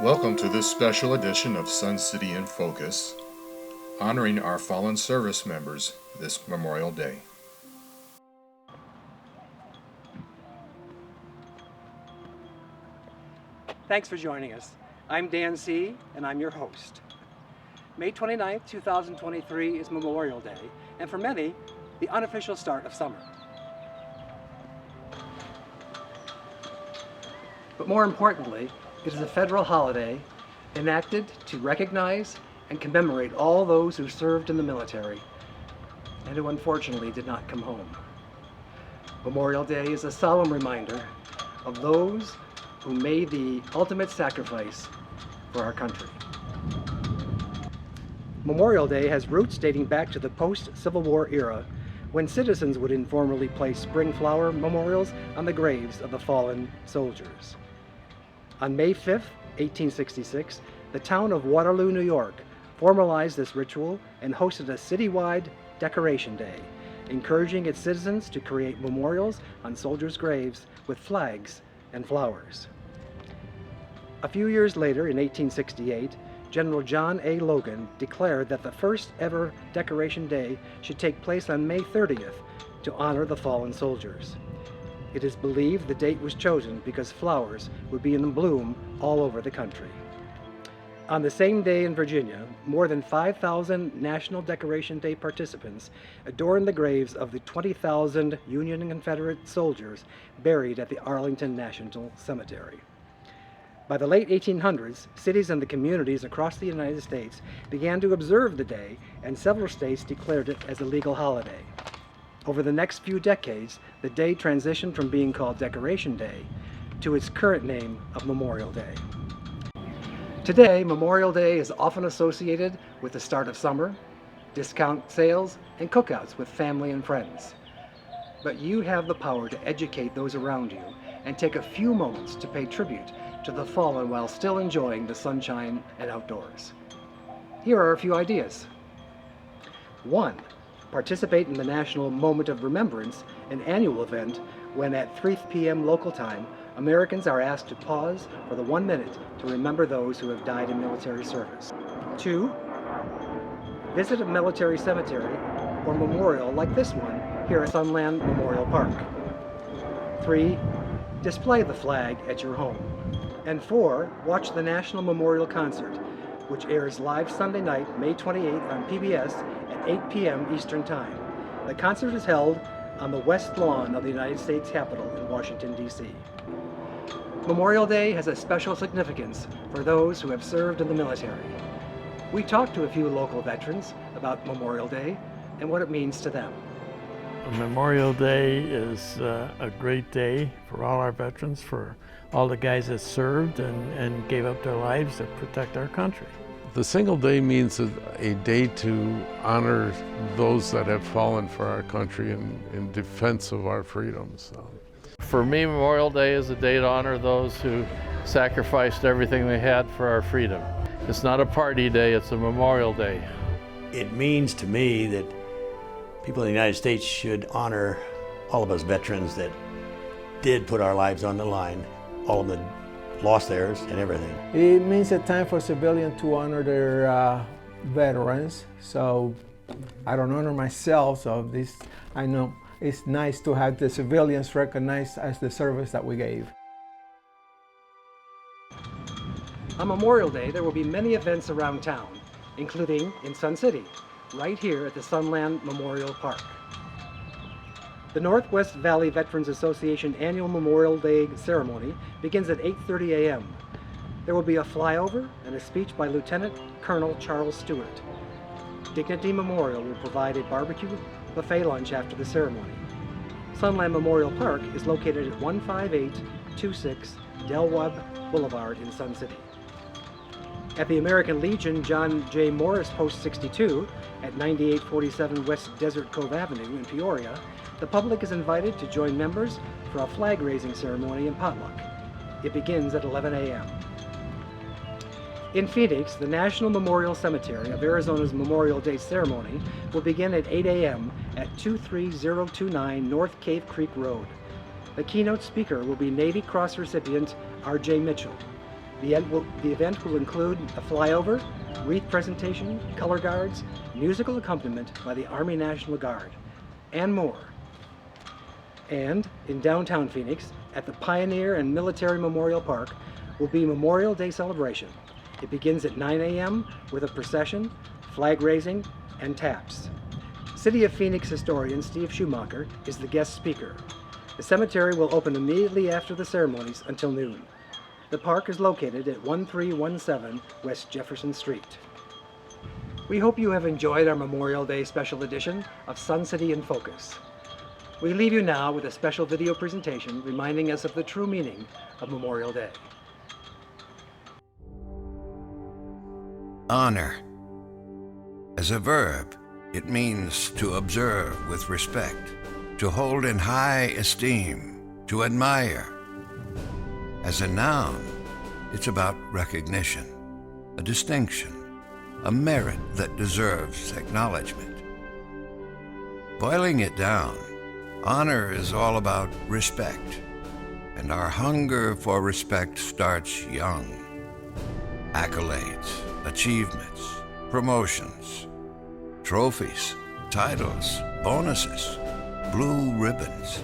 Welcome to this special edition of Sun City in Focus, honoring our fallen service members this Memorial Day. Thanks for joining us. I'm Dan C., and I'm your host. May 29th, 2023 is Memorial Day, and for many, the unofficial start of summer. But more importantly, it is a federal holiday enacted to recognize and commemorate all those who served in the military and who unfortunately did not come home. Memorial Day is a solemn reminder of those who made the ultimate sacrifice for our country. Memorial Day has roots dating back to the post-Civil War era, when citizens would informally place spring flower memorials on the graves of the fallen soldiers. On May 5, 1866, the town of Waterloo, New York, formalized this ritual and hosted a citywide Decoration Day, encouraging its citizens to create memorials on soldiers' graves with flags and flowers. A few years later, in 1868, General John A. Logan declared that the first ever Decoration Day should take place on May 30th to honor the fallen soldiers. It is believed the date was chosen because flowers would be in bloom all over the country. On the same day in Virginia, more than 5,000 National Decoration Day participants adorned the graves of the 20,000 Union and Confederate soldiers buried at the Arlington National Cemetery. By the late 1800s, cities and the communities across the United States began to observe the day, and several states declared it as a legal holiday. Over the next few decades, the day transitioned from being called Decoration Day to its current name of Memorial Day. Today, Memorial Day is often associated with the start of summer, discount sales, and cookouts with family and friends. But you have the power to educate those around you and take a few moments to pay tribute to the fallen while still enjoying the sunshine and outdoors. Here are a few ideas. 1. Participate in the National Moment of Remembrance, an annual event when at 3 p.m. local time, Americans are asked to pause for the 1 minute to remember those who have died in military service. 2. Visit a military cemetery or memorial like this one here at Sunland Memorial Park. 3. Display the flag at your home. And 4. Watch the National Memorial Concert, which airs live Sunday night, May 28th on PBS at 8 p.m. Eastern Time. The concert is held on the West Lawn of the United States Capitol in Washington, D.C. Memorial Day has a special significance for those who have served in the military. We talked to a few local veterans about Memorial Day and what it means to them. Memorial Day is a great day for all our veterans, for all the guys that served and gave up their lives to protect our country. The single day means a day to honor those that have fallen for our country in defense of our freedoms. For me, Memorial Day is a day to honor those who sacrificed everything they had for our freedom. It's not a party day, it's a Memorial Day. It means to me that people in the United States should honor all of us veterans that did put our lives on the line, all of them lost theirs and everything. It means a time for civilians to honor their veterans. So I don't honor myself, so this, I know it's nice to have the civilians recognized as the service that we gave. On Memorial Day, there will be many events around town, including in Sun City, right here at the Sunland Memorial Park. The Northwest Valley Veterans Association annual Memorial Day ceremony begins at 8:30 a.m. There will be a flyover and a speech by Lieutenant Colonel Charles Stewart. Dignity Memorial will provide a barbecue buffet lunch after the ceremony. Sunland Memorial Park is located at 15826 Del Webb Boulevard in Sun City. At the American Legion John J. Morris Post 62 at 9847 West Desert Cove Avenue in Peoria, the public is invited to join members for a flag-raising ceremony and potluck. It begins at 11 a.m. In Phoenix, the National Memorial Cemetery of Arizona's Memorial Day ceremony will begin at 8 a.m. at 23029 North Cave Creek Road. The keynote speaker will be Navy Cross recipient R.J. Mitchell. The event will include a flyover, wreath presentation, color guards, musical accompaniment by the Army National Guard, and more. And in downtown Phoenix, at the Pioneer and Military Memorial Park, will be Memorial Day celebration. It begins at 9 a.m. with a procession, flag raising, and taps. City of Phoenix historian Steve Schumacher is the guest speaker. The cemetery will open immediately after the ceremonies until noon. The park is located at 1317 West Jefferson Street. We hope you have enjoyed our Memorial Day special edition of Sun City in Focus. We leave you now with a special video presentation reminding us of the true meaning of Memorial Day. Honor. As a verb, it means to observe with respect, to hold in high esteem, to admire. As a noun, it's about recognition, a distinction, a merit that deserves acknowledgement. Boiling it down, honor is all about respect, and our hunger for respect starts young. Accolades, achievements, promotions, trophies, titles, bonuses, blue ribbons.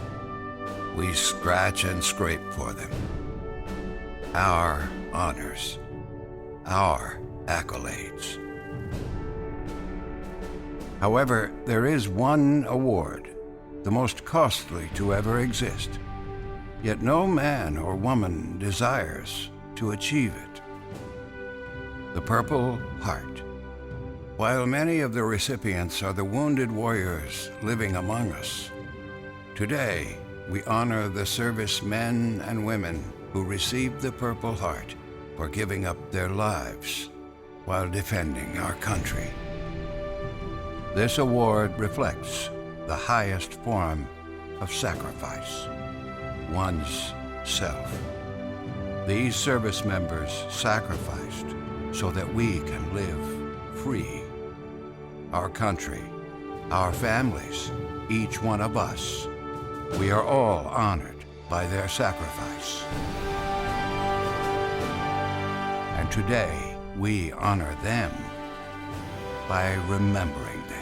We scratch and scrape for them. Our honors, our accolades. However, there is one award, the most costly to ever exist, yet no man or woman desires to achieve it. The Purple Heart. While many of the recipients are the wounded warriors living among us, today we honor the servicemen and women who received the Purple Heart for giving up their lives while defending our country. This award reflects the highest form of sacrifice, one's self. These service members sacrificed so that we can live free. Our country, our families, each one of us, we are all honored by their sacrifice. And today, we honor them by remembering them.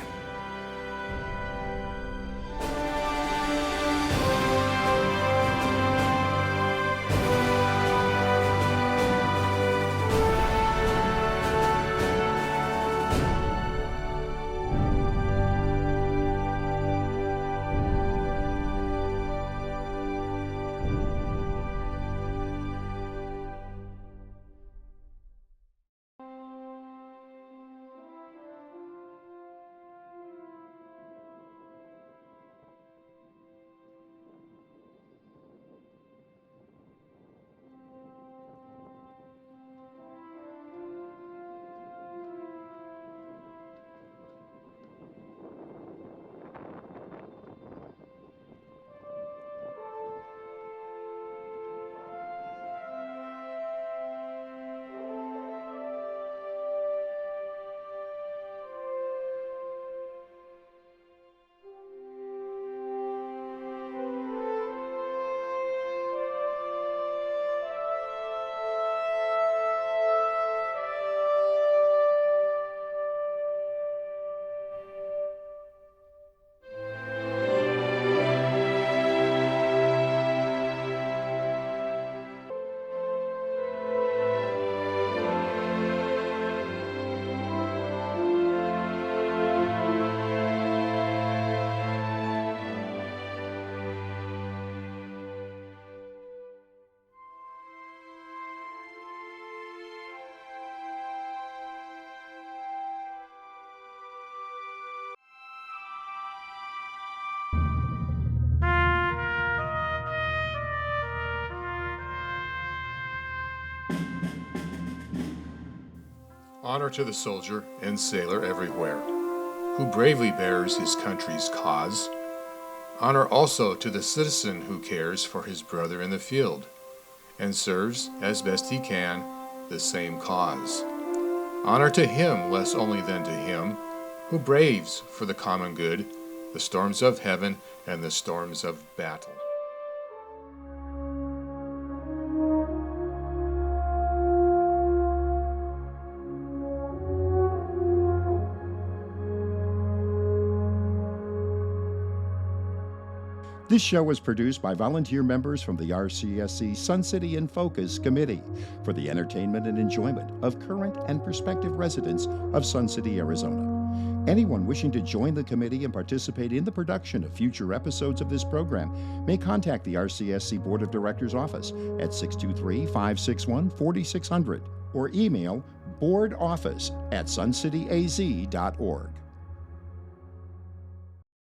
Honor to the soldier and sailor everywhere, who bravely bears his country's cause. Honor also to the citizen who cares for his brother in the field, and serves, as best he can, the same cause. Honor to him less only than to him, who braves for the common good, the storms of heaven and the storms of battle. This show was produced by volunteer members from the RCSC Sun City in Focus Committee for the entertainment and enjoyment of current and prospective residents of Sun City, Arizona. Anyone wishing to join the committee and participate in the production of future episodes of this program may contact the RCSC Board of Directors office at 623-561-4600 or email boardoffice@suncityaz.org.